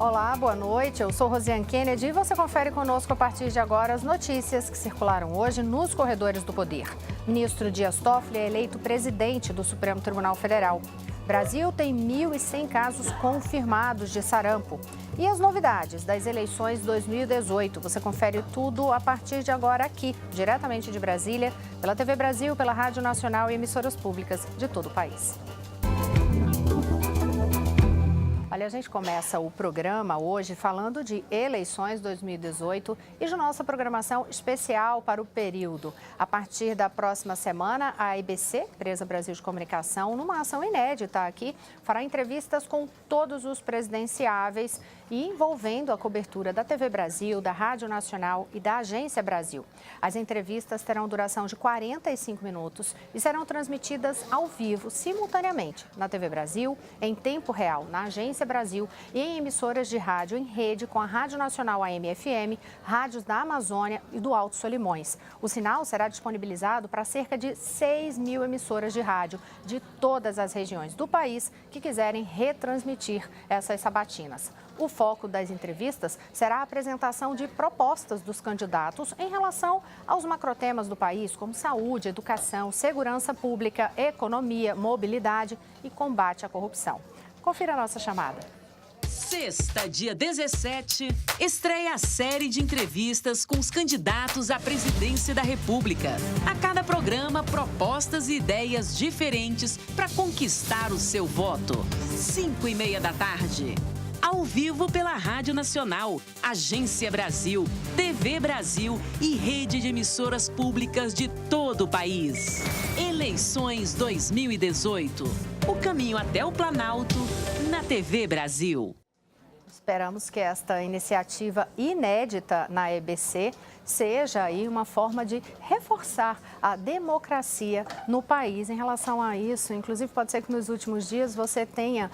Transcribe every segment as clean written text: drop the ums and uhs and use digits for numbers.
Olá, boa noite. Eu sou Rosiane Kennedy e você confere conosco a partir de agora as notícias que circularam hoje nos corredores do poder. Ministro Dias Toffoli é eleito presidente do Supremo Tribunal Federal. Brasil tem 1.100 casos confirmados de sarampo. E as novidades das eleições 2018. Você confere tudo a partir de agora aqui, diretamente de Brasília, pela TV Brasil, pela Rádio Nacional e emissoras públicas de todo o país. Olha, a gente começa o programa hoje falando de eleições 2018 e de nossa programação especial para o período. A partir da próxima semana, a EBC, Empresa Brasil de Comunicação, numa ação inédita aqui, fará entrevistas com todos os presidenciáveis e envolvendo a cobertura da TV Brasil, da Rádio Nacional e da Agência Brasil. As entrevistas terão duração de 45 minutos e serão transmitidas ao vivo, simultaneamente, na TV Brasil, em tempo real, na Agência Brasil e em emissoras de rádio em rede com a Rádio Nacional AM/FM, rádios da Amazônia e do Alto Solimões. O sinal será disponibilizado para cerca de 6.000 emissoras de rádio de todas as regiões do país que quiserem retransmitir essas sabatinas. O foco das entrevistas será a apresentação de propostas dos candidatos em relação aos macrotemas do país, como saúde, educação, segurança pública, economia, mobilidade e combate à corrupção. Confira a nossa chamada. Sexta, dia 17, estreia a série de entrevistas com os candidatos à presidência da República. A cada programa, propostas e ideias diferentes para conquistar o seu voto. 5:30 da tarde. Ao vivo pela Rádio Nacional, Agência Brasil, TV Brasil e rede de emissoras públicas de todo o país. Eleições 2018. O caminho até o Planalto, na TV Brasil. Esperamos que esta iniciativa inédita na EBC seja aí uma forma de reforçar a democracia no país. Em relação a isso, inclusive pode ser que nos últimos dias você tenha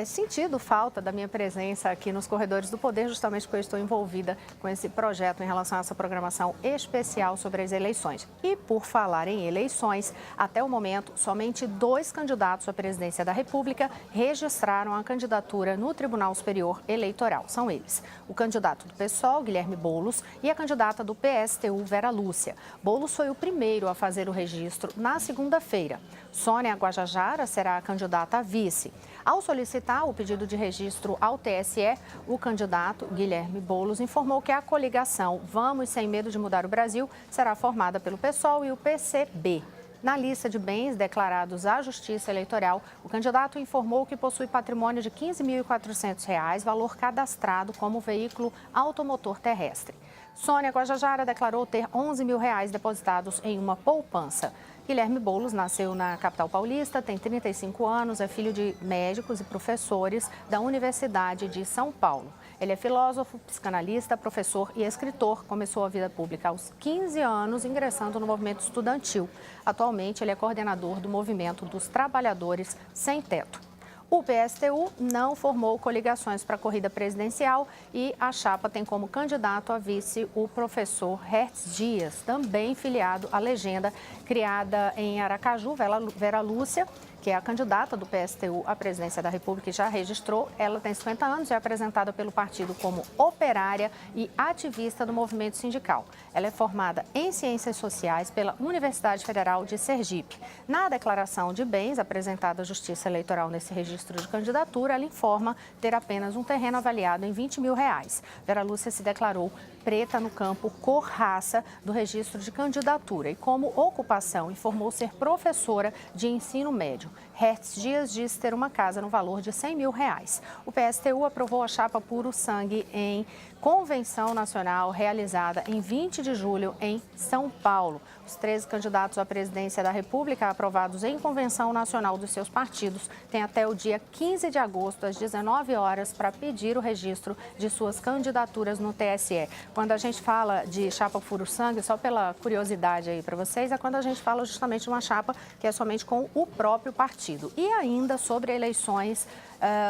sentido falta da minha presença aqui nos corredores do poder, justamente porque eu estou envolvida com esse projeto em relação a essa programação especial sobre as eleições. E por falar em eleições, até o momento, somente 2 candidatos à presidência da República registraram a candidatura no Tribunal Superior Eleitoral. São eles: o candidato do PSOL, Guilherme Boulos, e a candidata do PSTU, Vera Lúcia. Boulos foi o primeiro a fazer o registro na segunda-feira. Sônia Guajajara será a candidata a vice. Ao solicitar o pedido de registro ao TSE, o candidato Guilherme Boulos informou que a coligação Vamos Sem Medo de Mudar o Brasil será formada pelo PSOL e o PCB. Na lista de bens declarados à Justiça Eleitoral, o candidato informou que possui patrimônio de R$ 15.400, valor cadastrado como veículo automotor terrestre. Sônia Guajajara declarou ter R$ 11.000 depositados em uma poupança. Guilherme Boulos nasceu na capital paulista, tem 35 anos, é filho de médicos e professores da Universidade de São Paulo. Ele é filósofo, psicanalista, professor e escritor. Começou a vida pública aos 15 anos, ingressando no movimento estudantil. Atualmente, ele é coordenador do Movimento dos Trabalhadores Sem Teto. O PSTU não formou coligações para a corrida presidencial e a chapa tem como candidato a vice o professor Hertz Dias, também filiado à legenda criada em Aracaju, Vera Lúcia, que é a candidata do PSTU à presidência da República e já registrou. Ela tem 50 anos e é apresentada pelo partido como operária e ativista do movimento sindical. Ela é formada em Ciências Sociais pela Universidade Federal de Sergipe. Na declaração de bens apresentada à Justiça Eleitoral nesse registro de candidatura, ela informa ter apenas um terreno avaliado em R$ 20.000. Vera Lúcia se declarou preta no campo cor-raça do registro de candidatura e como ocupação informou ser professora de ensino médio. Hertz Dias diz ter uma casa no valor de R$ 100.000. O PSTU aprovou a chapa Puro Sangue em convenção nacional realizada em 20 de julho em São Paulo. Os 13 candidatos à presidência da República, aprovados em convenção nacional dos seus partidos, têm até o dia 15 de agosto, às 19 horas, para pedir o registro de suas candidaturas no TSE. quando a gente fala de chapa furo-sangue, só pela curiosidade aí para vocês, é quando a gente fala justamente de uma chapa que é somente com o próprio partido. E ainda sobre eleições,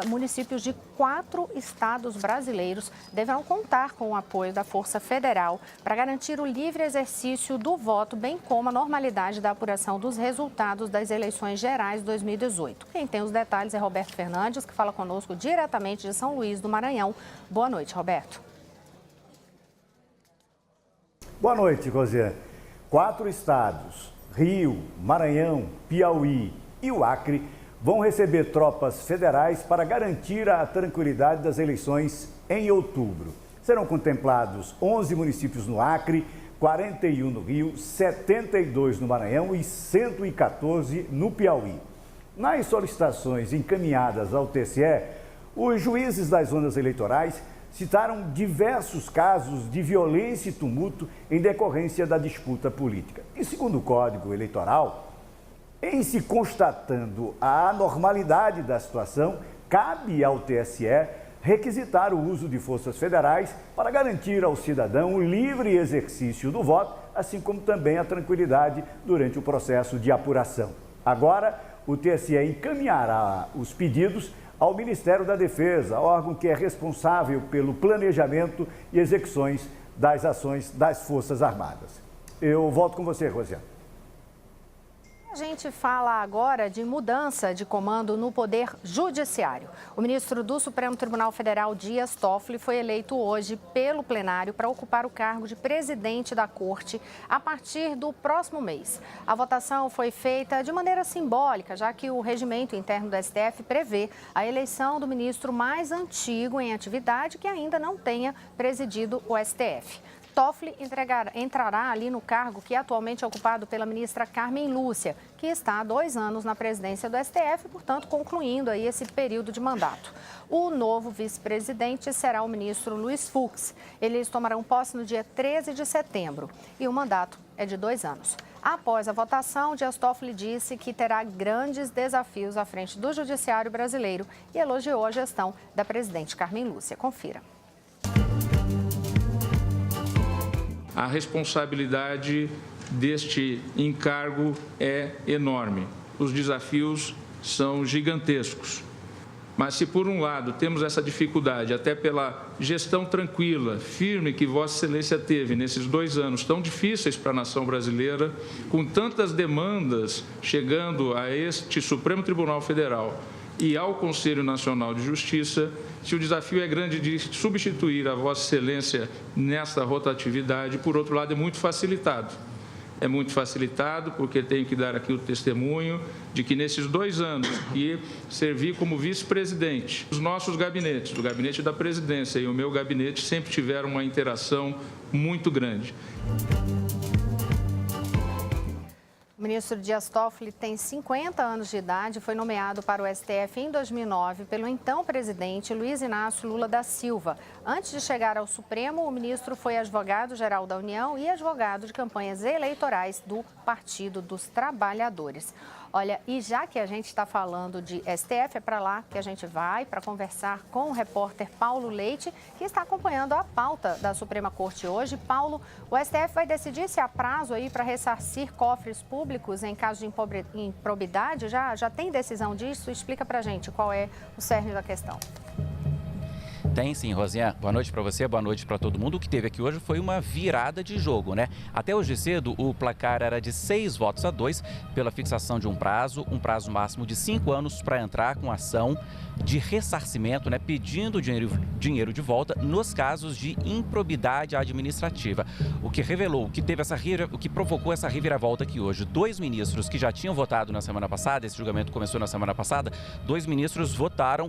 municípios de 4 estados brasileiros deverão contar com o apoio da Força Federal para garantir o livre exercício do voto, bem como a normalidade da apuração dos resultados das eleições gerais de 2018. Quem tem os detalhes é Roberto Fernandes, que fala conosco diretamente de São Luís do Maranhão. Boa noite, Roberto. Boa noite, Rosiane. 4 estados, Rio, Maranhão, Piauí e o Acre, vão receber tropas federais para garantir a tranquilidade das eleições em outubro. Serão contemplados 11 municípios no Acre, 41 no Rio, 72 no Maranhão e 114 no Piauí. Nas solicitações encaminhadas ao TSE, os juízes das zonas eleitorais citaram diversos casos de violência e tumulto em decorrência da disputa política. E segundo o Código Eleitoral, em se constatando a anormalidade da situação, cabe ao TSE requisitar o uso de forças federais para garantir ao cidadão o livre exercício do voto, assim como também a tranquilidade durante o processo de apuração. Agora, o TSE encaminhará os pedidos ao Ministério da Defesa, órgão que é responsável pelo planejamento e execuções das ações das Forças Armadas. Eu volto com você, Rosiane. A gente fala agora de mudança de comando no Poder Judiciário. O ministro do Supremo Tribunal Federal, Dias Toffoli, foi eleito hoje pelo plenário para ocupar o cargo de presidente da Corte a partir do próximo mês. A votação foi feita de maneira simbólica, já que o regimento interno do STF prevê a eleição do ministro mais antigo em atividade que ainda não tenha presidido o STF. Toffoli entrará ali no cargo que é atualmente ocupado pela ministra Carmen Lúcia, que está há 2 anos na presidência do STF, portanto, concluindo aí esse período de mandato. O novo vice-presidente será o ministro Luiz Fux. Eles tomarão posse no dia 13 de setembro e o mandato é de 2 anos. Após a votação, Dias Toffoli disse que terá grandes desafios à frente do judiciário brasileiro e elogiou a gestão da presidente Carmen Lúcia. Confira. A responsabilidade deste encargo é enorme. Os desafios são gigantescos. Mas se por um lado temos essa dificuldade, até pela gestão tranquila, firme que Vossa Excelência teve nesses 2 anos tão difíceis para a nação brasileira, com tantas demandas chegando a este Supremo Tribunal Federal e ao Conselho Nacional de Justiça, se o desafio é grande de substituir a Vossa Excelência nesta rotatividade, por outro lado, é muito facilitado. É muito facilitado porque tenho que dar aqui o testemunho de que nesses 2 anos que servi como vice-presidente, os nossos gabinetes, o gabinete da presidência e o meu gabinete sempre tiveram uma interação muito grande. O ministro Dias Toffoli tem 50 anos de idade e foi nomeado para o STF em 2009 pelo então presidente Luiz Inácio Lula da Silva. Antes de chegar ao Supremo, o ministro foi advogado-geral da União e advogado de campanhas eleitorais do Partido dos Trabalhadores. Olha, e já que a gente está falando de STF, é para lá que a gente vai para conversar com o repórter Paulo Leite, que está acompanhando a pauta da Suprema Corte hoje. Paulo, o STF vai decidir se há prazo aí para ressarcir cofres públicos em caso de improbidade? Já tem decisão disso? Explica para a gente qual é o cerne da questão. Tem sim, Rosiane. Boa noite para você, boa noite para todo mundo. O que teve aqui hoje foi uma virada de jogo, né? Até hoje cedo, o placar era de 6 votos a 2 pela fixação de um prazo máximo de 5 anos para entrar com ação de ressarcimento, né? Pedindo dinheiro de volta nos casos de improbidade administrativa. O que revelou, o que provocou essa reviravolta aqui hoje. 2 ministros que já tinham votado na semana passada, esse julgamento começou na semana passada, 2 ministros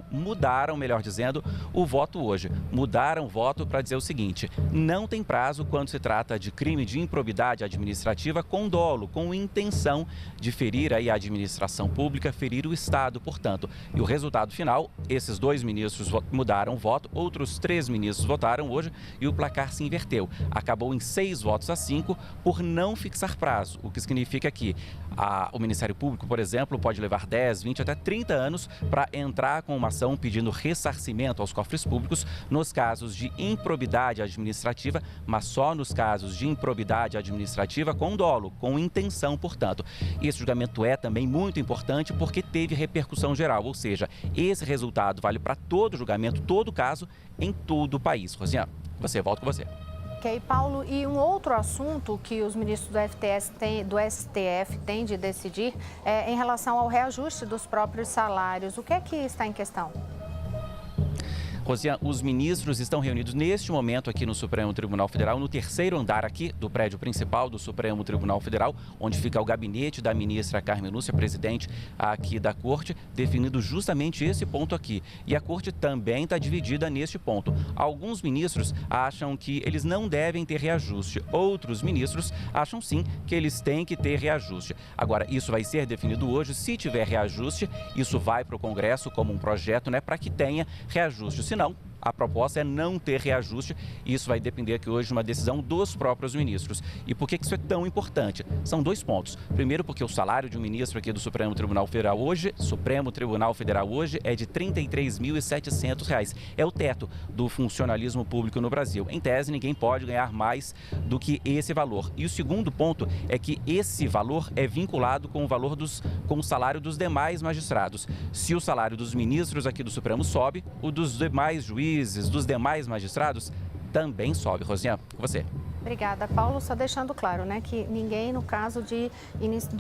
mudaram, melhor dizendo, o voto hoje. Mudaram o voto para dizer o seguinte: não tem prazo quando se trata de crime de improbidade administrativa com dolo, com intenção de ferir aí a administração pública, ferir o Estado, portanto. E o resultado final, esses 2 ministros mudaram o voto, outros 3 ministros votaram hoje e o placar se inverteu. Acabou em 6 votos a 5 por não fixar prazo, o que significa que o Ministério Público, por exemplo, pode levar 10, 20 até 30 anos para entrar com uma ação pedindo ressarcimento aos cofres públicos públicos nos casos de improbidade administrativa, mas só nos casos de improbidade administrativa com dolo, com intenção, portanto. Esse julgamento é também muito importante porque teve repercussão geral, ou seja, esse resultado vale para todo julgamento, todo caso, em todo o país. Rosiane, volto com você. Ok, Paulo, e um outro assunto que os ministros do STF têm de decidir é em relação ao reajuste dos próprios salários. O que é que está em questão? Rosiane, os ministros estão reunidos neste momento aqui no Supremo Tribunal Federal, no terceiro andar aqui do prédio principal do Supremo Tribunal Federal, onde fica o gabinete da ministra Carmen Lúcia, presidente aqui da Corte, definindo justamente esse ponto aqui. E a Corte também está dividida neste ponto. Alguns ministros acham que eles não devem ter reajuste. Outros ministros acham sim que eles têm que ter reajuste. Agora, isso vai ser definido hoje. Se tiver reajuste, isso vai para o Congresso como um projeto, né, para que tenha reajuste. Se não, a proposta é não ter reajuste e isso vai depender aqui hoje de uma decisão dos próprios ministros. E por que isso é tão importante? São dois pontos. Primeiro, porque o salário de um ministro aqui do Supremo Tribunal Federal hoje é de R$ 33.700. É o teto do funcionalismo público no Brasil. Em tese, ninguém pode ganhar mais do que esse valor. E o segundo ponto é que esse valor é vinculado com o salário dos demais magistrados. Se o salário dos ministros aqui do Supremo sobe, o dos demais juízes, dos demais magistrados, também sobe. Rosiane, com você. Obrigada, Paulo. Só deixando claro, né, que ninguém, no caso de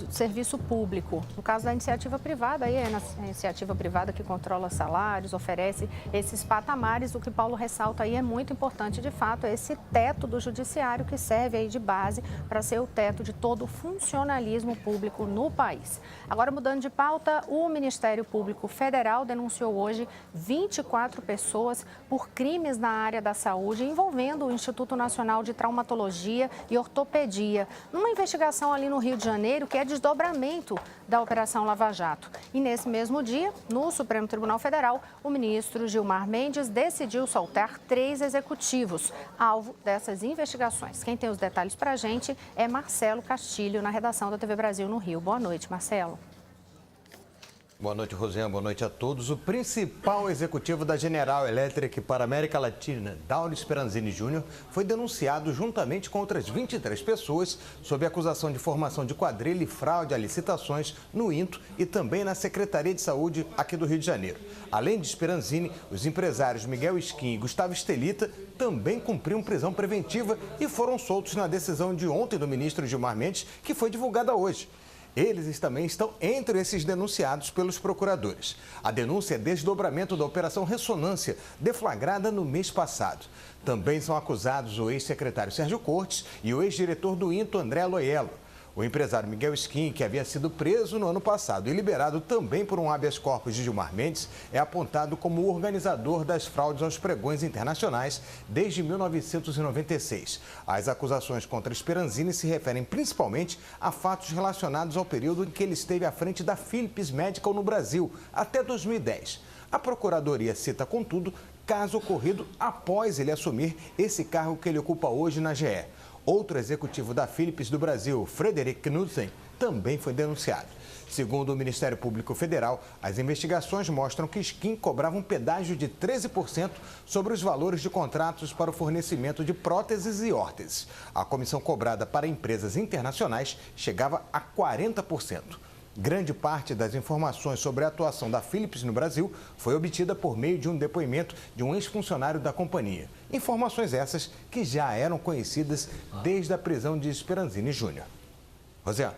serviço público, no caso da iniciativa privada, aí é a iniciativa privada que controla salários, oferece esses patamares. O que Paulo ressalta aí é muito importante, de fato, é esse teto do judiciário que serve aí de base para ser o teto de todo o funcionalismo público no país. Agora, mudando de pauta, o Ministério Público Federal denunciou hoje 24 pessoas por crimes na área da saúde envolvendo o Instituto Nacional de Traumatologia e Ortopedia, numa investigação ali no Rio de Janeiro, que é desdobramento da Operação Lava Jato. E nesse mesmo dia, no Supremo Tribunal Federal, o ministro Gilmar Mendes decidiu soltar 3 executivos, alvo dessas investigações. Quem tem os detalhes para a gente é Marcelo Castilho, na redação da TV Brasil no Rio. Boa noite, Marcelo. Boa noite, Rosiane. Boa noite a todos. O principal executivo da General Electric para a América Latina, Dauro Speranzini Jr., foi denunciado juntamente com outras 23 pessoas sob acusação de formação de quadrilha e fraude a licitações no INTO e também na Secretaria de Saúde aqui do Rio de Janeiro. Além de Speranzini, os empresários Miguel Skin e Gustavo Estelita também cumpriram prisão preventiva e foram soltos na decisão de ontem do ministro Gilmar Mendes, que foi divulgada hoje. Eles também estão entre esses denunciados pelos procuradores. A denúncia é desdobramento da Operação Ressonância, deflagrada no mês passado. Também são acusados o ex-secretário Sérgio Cortes e o ex-diretor do INTO, André Loiello. O empresário Miguel Skin, que havia sido preso no ano passado e liberado também por um habeas corpus de Gilmar Mendes, é apontado como o organizador das fraudes aos pregões internacionais desde 1996. As acusações contra Speranzini se referem principalmente a fatos relacionados ao período em que ele esteve à frente da Philips Medical no Brasil, até 2010. A Procuradoria cita, contudo, caso ocorrido após ele assumir esse cargo que ele ocupa hoje na GE. Outro executivo da Philips do Brasil, Frederic Knudsen, também foi denunciado. Segundo o Ministério Público Federal, as investigações mostram que Skin cobrava um pedágio de 13% sobre os valores de contratos para o fornecimento de próteses e órteses. A comissão cobrada para empresas internacionais chegava a 40%. Grande parte das informações sobre a atuação da Philips no Brasil foi obtida por meio de um depoimento de um ex-funcionário da companhia. Informações essas que já eram conhecidas desde a prisão de Speranzini Jr. Rosiane.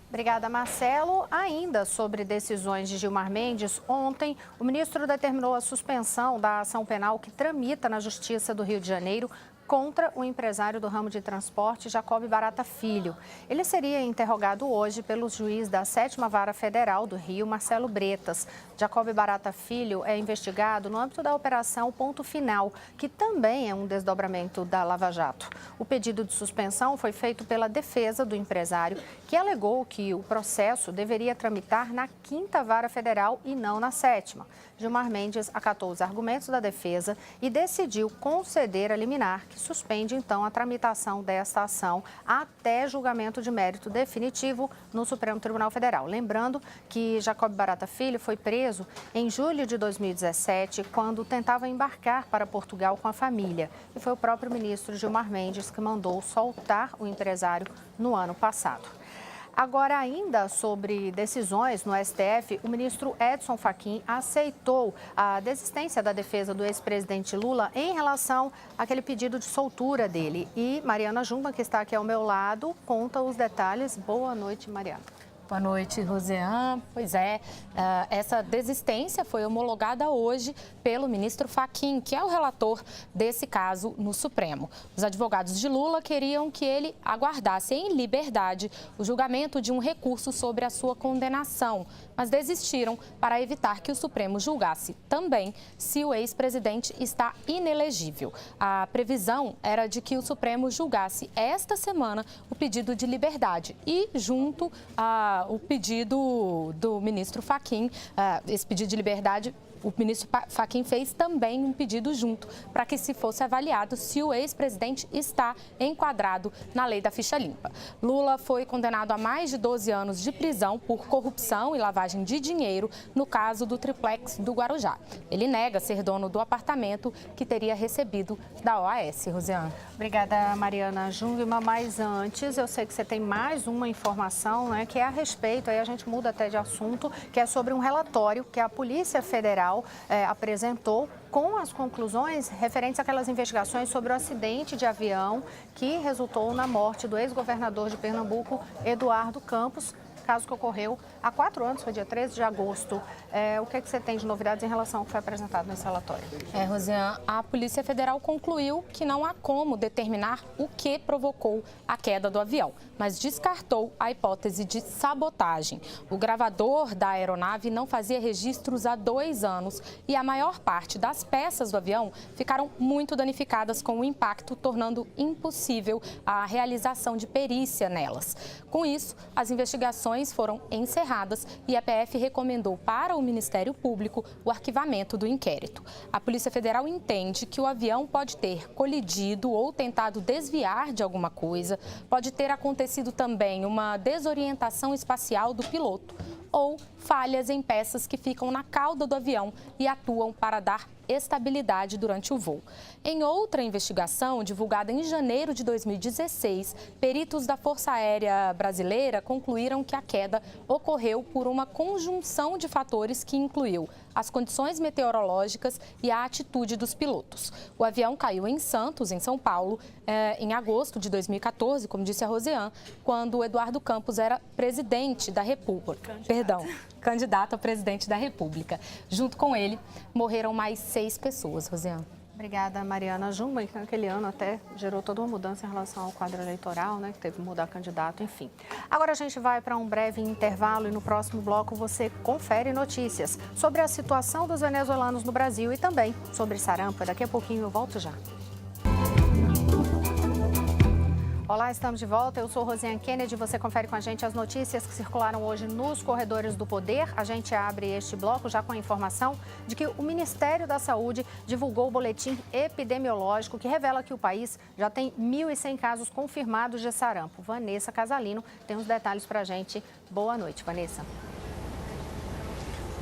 Obrigada, Marcelo. Ainda sobre decisões de Gilmar Mendes, ontem o ministro determinou a suspensão da ação penal que tramita na Justiça do Rio de Janeiro contra o empresário do ramo de transporte, Jacob Barata Filho. Ele seria interrogado hoje pelo juiz da 7ª Vara Federal do Rio, Marcelo Bretas. Jacob Barata Filho é investigado no âmbito da Operação Ponto Final, que também é um desdobramento da Lava Jato. O pedido de suspensão foi feito pela defesa do empresário, que alegou que o processo deveria tramitar na 5ª Vara Federal e não na 7ª. Gilmar Mendes acatou os argumentos da defesa e decidiu conceder a liminar, que suspende, então, a tramitação desta ação até julgamento de mérito definitivo no Supremo Tribunal Federal. Lembrando que Jacob Barata Filho foi preso em julho de 2017, quando tentava embarcar para Portugal com a família. E foi o próprio ministro Gilmar Mendes que mandou soltar o empresário no ano passado. Agora, ainda sobre decisões no STF, o ministro Edson Fachin aceitou a desistência da defesa do ex-presidente Lula em relação àquele pedido de soltura dele. E Mariana Jumba, que está aqui ao meu lado, conta os detalhes. Boa noite, Mariana. Boa noite, Rosiane. Pois é, essa desistência foi homologada hoje pelo ministro Fachin, que é o relator desse caso no Supremo. Os advogados de Lula queriam que ele aguardasse em liberdade o julgamento de um recurso sobre a sua condenação, mas desistiram para evitar que o Supremo julgasse também se o ex-presidente está inelegível. A previsão era de que o Supremo julgasse esta semana o pedido de liberdade e, junto o pedido do ministro Fachin, esse pedido de liberdade, o ministro Fachin fez também um pedido junto para que se fosse avaliado se o ex-presidente está enquadrado na lei da ficha limpa. Lula foi condenado a mais de 12 anos de prisão por corrupção e lavagem de dinheiro no caso do triplex do Guarujá. Ele nega ser dono do apartamento que teria recebido da OAS. Rosiane. Obrigada, Mariana Jungmann. Mas antes, eu sei que você tem mais uma informação, né, que é a respeito, aí a gente muda até de assunto, que é sobre um relatório que a Polícia Federal apresentou com as conclusões referentes àquelas investigações sobre o acidente de avião que resultou na morte do ex-governador de Pernambuco, Eduardo Campos, caso que ocorreu há 4 anos, foi dia 13 de agosto. O que você tem de novidades em relação ao que foi apresentado nesse relatório? Rosiane, a Polícia Federal concluiu que não há como determinar o que provocou a queda do avião, mas descartou a hipótese de sabotagem. O gravador da aeronave não fazia registros há 2 anos e a maior parte das peças do avião ficaram muito danificadas com o impacto, tornando impossível a realização de perícia nelas. Com isso, as investigações foram encerradas e a PF recomendou para o Ministério Público o arquivamento do inquérito. A Polícia Federal entende que o avião pode ter colidido ou tentado desviar de alguma coisa, pode ter acontecido também uma desorientação espacial do piloto ou falhas em peças que ficam na cauda do avião e atuam para dar estabilidade durante o voo. Em outra investigação, divulgada em janeiro de 2016, peritos da Força Aérea Brasileira concluíram que a queda ocorreu por uma conjunção de fatores que incluiu as condições meteorológicas e a atitude dos pilotos. O avião caiu em Santos, em São Paulo, em agosto de 2014, como disse a Rosiane, quando o Eduardo Campos era presidente da República. Candidato a presidente da República. Junto com ele, morreram mais 6 pessoas, Rosiane. Obrigada, Mariana Jungmann, que naquele ano até gerou toda uma mudança em relação ao quadro eleitoral, né, que teve que mudar candidato, enfim. Agora a gente vai para um breve intervalo e no próximo bloco você confere notícias sobre a situação dos venezuelanos no Brasil e também sobre sarampo. Daqui a pouquinho eu volto já. Olá, estamos de volta. Eu sou Rosiane Kennedy. Você confere com a gente as notícias que circularam hoje nos corredores do poder. A gente abre este bloco já com a informação de que o Ministério da Saúde divulgou o boletim epidemiológico que revela que o país já tem 1.100 casos confirmados de sarampo. Vanessa Casalino tem os detalhes para a gente. Boa noite, Vanessa.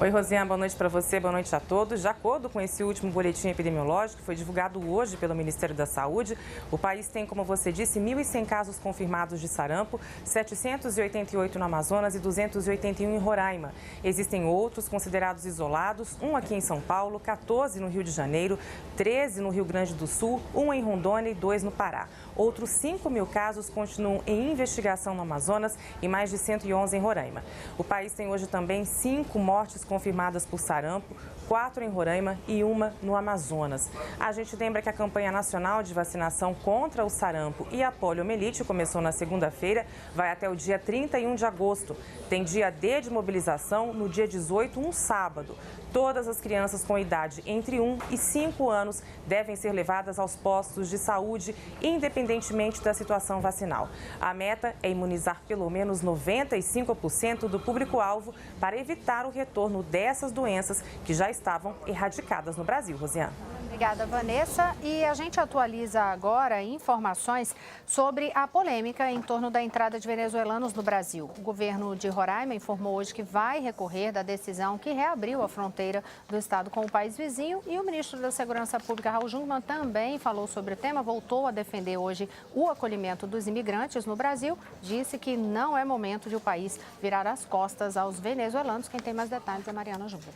Oi, Rosiane, boa noite para você, boa noite a todos. De acordo com esse último boletim epidemiológico que foi divulgado hoje pelo Ministério da Saúde, o país tem, como você disse, 1.100 casos confirmados de sarampo, 788 no Amazonas e 281 em Roraima. Existem outros considerados isolados, um aqui em São Paulo, 14 no Rio de Janeiro, 13 no Rio Grande do Sul, um em Rondônia e 2 no Pará. Outros 5.000 casos continuam em investigação no Amazonas e mais de 111 em Roraima. O país tem hoje também 5 mortes confirmadas por sarampo, 4 em Roraima e 1 no Amazonas. A gente lembra que a campanha nacional de vacinação contra o sarampo e a poliomielite começou na segunda-feira, vai até o dia 31 de agosto. Tem dia D de mobilização no dia 18, um sábado. Todas as crianças com idade entre 1 e 5 anos devem ser levadas aos postos de saúde, independentemente da situação vacinal. A meta é imunizar pelo menos 95% do público-alvo para evitar o retorno dessas doenças que já estavam erradicadas no Brasil. Rosiane. Obrigada, Vanessa. E a gente atualiza agora informações sobre a polêmica em torno da entrada de venezuelanos no Brasil. O governo de Roraima informou hoje que vai recorrer da decisão que reabriu a fronteira do estado com o país vizinho. E o ministro da Segurança Pública, Raul Jungmann, também falou sobre o tema, voltou a defender hoje o acolhimento dos imigrantes no Brasil. Disse que não é momento de o país virar as costas aos venezuelanos. Quem tem mais detalhes é Mariana Júnior.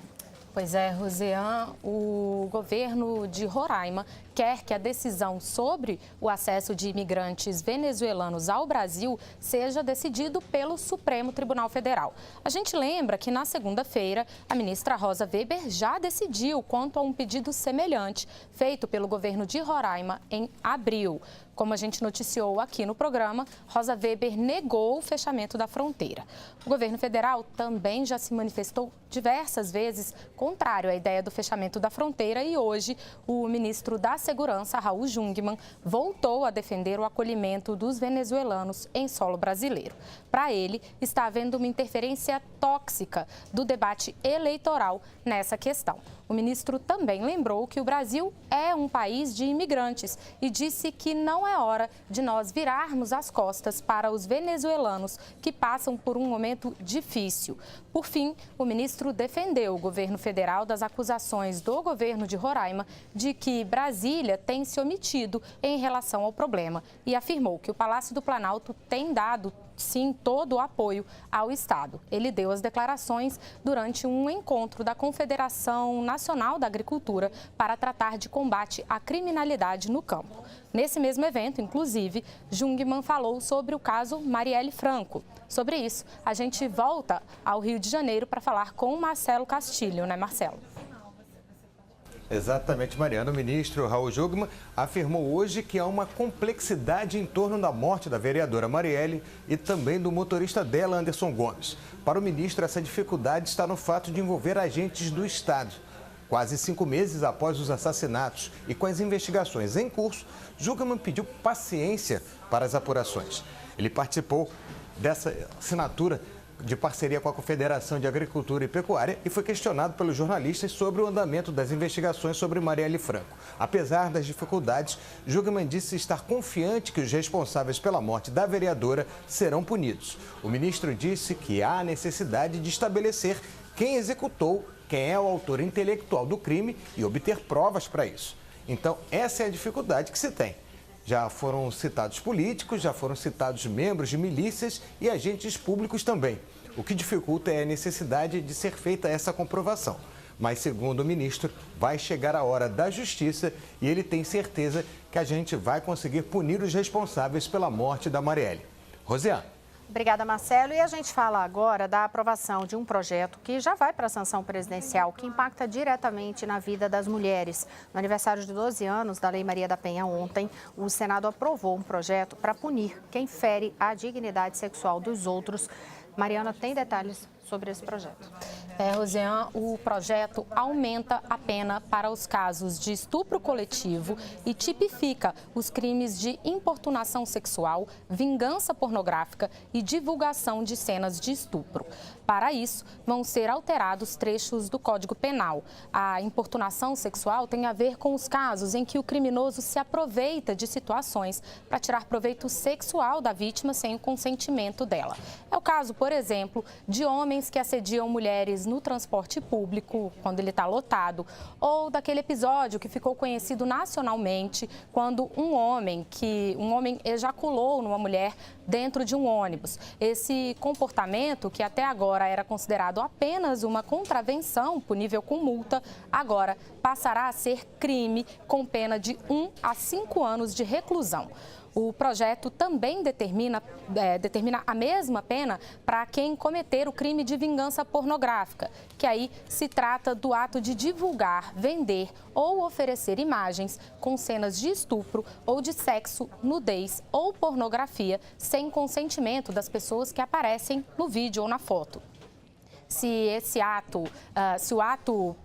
Pois é, Rosiane, o governo de Roraima quer que a decisão sobre o acesso de imigrantes venezuelanos ao Brasil seja decidido pelo Supremo Tribunal Federal. A gente lembra que na segunda-feira a ministra Rosa Weber já decidiu quanto a um pedido semelhante feito pelo governo de Roraima em abril. Como a gente noticiou aqui no programa, Rosa Weber negou o fechamento da fronteira. O governo federal também já se manifestou diversas vezes contrário à ideia do fechamento da fronteira e hoje o ministro da Segurança, Raul Jungmann, voltou a defender o acolhimento dos venezuelanos em solo brasileiro. Para ele, está havendo uma interferência tóxica do debate eleitoral nessa questão. O ministro também lembrou que o Brasil é um país de imigrantes e disse que não é hora de nós virarmos as costas para os venezuelanos que passam por um momento difícil. Por fim, o ministro defendeu o governo federal das acusações do governo de Roraima de que Brasília tem se omitido em relação ao problema e afirmou que o Palácio do Planalto tem dado sim, todo o apoio ao Estado. Ele deu as declarações durante um encontro da Confederação Nacional da Agricultura para tratar de combate à criminalidade no campo. Nesse mesmo evento, inclusive, Jungmann falou sobre o caso Marielle Franco. Sobre isso, a gente volta ao Rio de Janeiro para falar com o Marcelo Castilho, né, Marcelo? Exatamente, Mariana. O ministro Raul Jungmann afirmou hoje que há uma complexidade em torno da morte da vereadora Marielle e também do motorista dela, Anderson Gomes. Para o ministro, essa dificuldade está no fato de envolver agentes do Estado. Quase 5 meses após os assassinatos e com as investigações em curso, Jungmann pediu paciência para as apurações. Ele participou dessa assinatura de parceria com a Confederação de Agricultura e Pecuária e foi questionado pelos jornalistas sobre o andamento das investigações sobre Marielle Franco. Apesar das dificuldades, Jungmann disse estar confiante que os responsáveis pela morte da vereadora serão punidos. O ministro disse que há necessidade de estabelecer quem executou, quem é o autor intelectual do crime e obter provas para isso. Então, essa é a dificuldade que se tem. Já foram citados políticos, já foram citados membros de milícias e agentes públicos também. O que dificulta é a necessidade de ser feita essa comprovação. Mas, segundo o ministro, vai chegar a hora da justiça e ele tem certeza que a gente vai conseguir punir os responsáveis pela morte da Marielle. Rosiane. Obrigada, Marcelo. E a gente fala agora da aprovação de um projeto que já vai para a sanção presidencial, que impacta diretamente na vida das mulheres. No aniversário de 12 anos da Lei Maria da Penha ontem, o Senado aprovou um projeto para punir quem fere a dignidade sexual dos outros. Mariana tem detalhes sobre esse projeto. Rosiane, o projeto aumenta a pena para os casos de estupro coletivo e tipifica os crimes de importunação sexual, vingança pornográfica e divulgação de cenas de estupro. Para isso, vão ser alterados trechos do Código Penal. A importunação sexual tem a ver com os casos em que o criminoso se aproveita de situações para tirar proveito sexual da vítima sem o consentimento dela. É o caso, por exemplo, de homens que assediam mulheres no transporte público, quando ele está lotado, ou daquele episódio que ficou conhecido nacionalmente, quando um homem ejaculou numa mulher dentro de um ônibus. Esse comportamento, que até agora era considerado apenas uma contravenção punível com multa, agora passará a ser crime com pena de 1 a 5 anos de reclusão. O projeto também determina a mesma pena para quem cometer o crime de vingança pornográfica, que aí se trata do ato de divulgar, vender ou oferecer imagens com cenas de estupro ou de sexo, nudez ou pornografia sem consentimento das pessoas que aparecem no vídeo ou na foto. Se o ato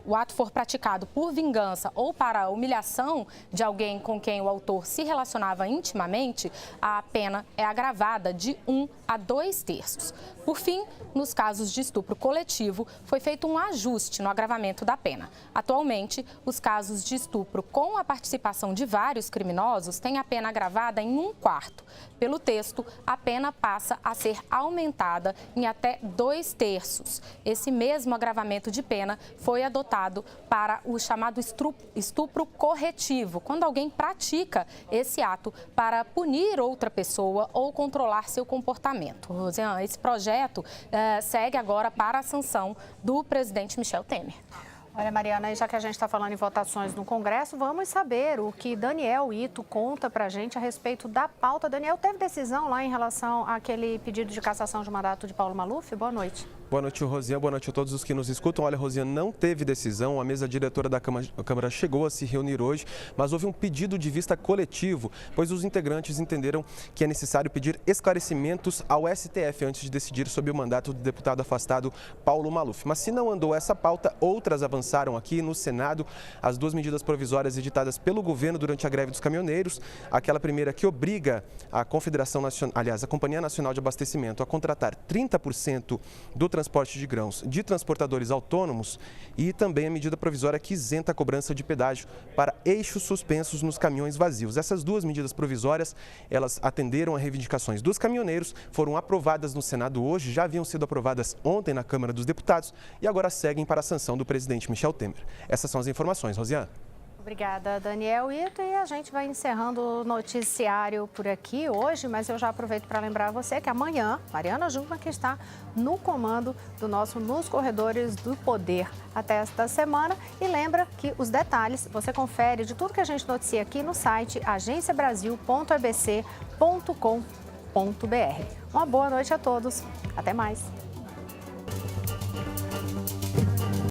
o ato for praticado por vingança ou para humilhação de alguém com quem o autor se relacionava intimamente, a pena é agravada de 1 a 2 terços. Por fim, nos casos de estupro coletivo, foi feito um ajuste no agravamento da pena. Atualmente, os casos de estupro com a participação de vários criminosos têm a pena agravada em 1/4. Pelo texto, a pena passa a ser aumentada em até 2 terços. Esse mesmo agravamento de pena foi adotado para o chamado estupro corretivo, quando alguém pratica esse ato para punir outra pessoa ou controlar seu comportamento. Rosiane, esse projeto segue agora para a sanção do presidente Michel Temer. Olha, Mariana, já que a gente está falando em votações no Congresso, vamos saber o que Daniel Ito conta para a gente a respeito da pauta. Daniel, teve decisão lá em relação àquele pedido de cassação de mandato de Paulo Maluf? Boa noite. Boa noite, Rosiane. Boa noite a todos os que nos escutam. Olha, Rosiane, não teve decisão. A mesa diretora da Câmara chegou a se reunir hoje, mas houve um pedido de vista coletivo, pois os integrantes entenderam que é necessário pedir esclarecimentos ao STF antes de decidir sobre o mandato do deputado afastado Paulo Maluf. Mas se não andou essa pauta, outras avançaram aqui no Senado. As 2 medidas provisórias editadas pelo governo durante a greve dos caminhoneiros. Aquela primeira que obriga a Confederação Nacional, aliás, a Companhia Nacional de Abastecimento a contratar 30% do transporte de grãos de transportadores autônomos, e também a medida provisória que isenta a cobrança de pedágio para eixos suspensos nos caminhões vazios. Essas 2 medidas provisórias, elas atenderam a reivindicações dos caminhoneiros, foram aprovadas no Senado hoje, já haviam sido aprovadas ontem na Câmara dos Deputados e agora seguem para a sanção do presidente Michel Temer. Essas são as informações, Rosiane. Obrigada, Daniel Ito. E a gente vai encerrando o noticiário por aqui hoje, mas eu já aproveito para lembrar você que amanhã, Mariana Jungmann, que está no comando do nosso Nos Corredores do Poder até esta semana. E lembra que os detalhes você confere de tudo que a gente noticia aqui no site agenciabrasil.abc.com.br. Uma boa noite a todos. Até mais.